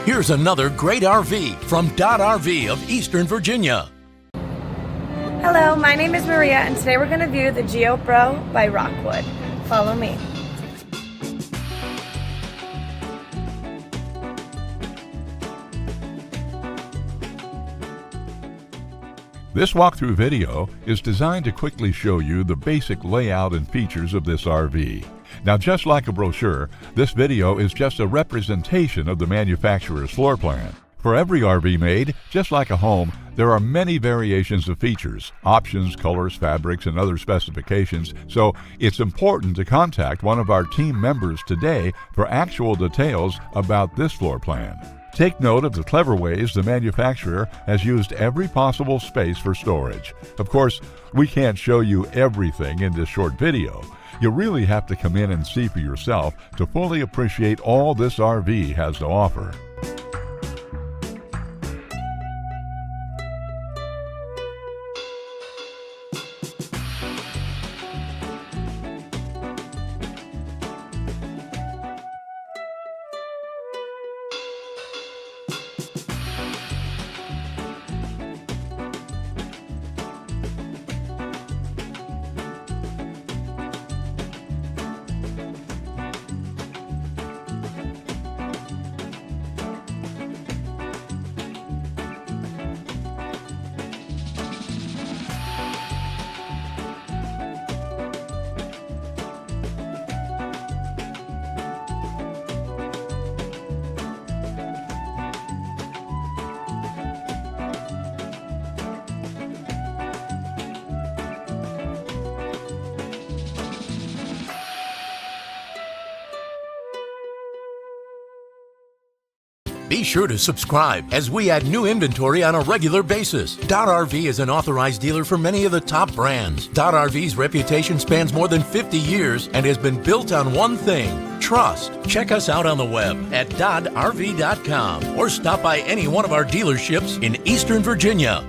Here's another great RV from Dodd RV of Eastern Virginia. Hello, my name is Maria, and today we're going to view the Geo Pro by Rockwood. Follow me. This walkthrough video is designed to quickly show you the basic layout and features of this RV. Now, just like a brochure, this video is just a representation of the manufacturer's floor plan. For every RV made, just like a home, there are many variations of features, options, colors, fabrics, and other specifications, so it's important to contact one of our team members today for actual details about this floor plan. Take note of the clever ways the manufacturer has used every possible space for storage. Of course, we can't show you everything in this short video. You really have to come in and see for yourself to fully appreciate all this RV has to offer. Be sure to subscribe as we add new inventory on a regular basis. Dodd RV is an authorized dealer for many of the top brands. Dodd RV's reputation spans more than 50 years and has been built on one thing: trust. Check us out on the web at doddrv.com or stop by any one of our dealerships in Eastern Virginia.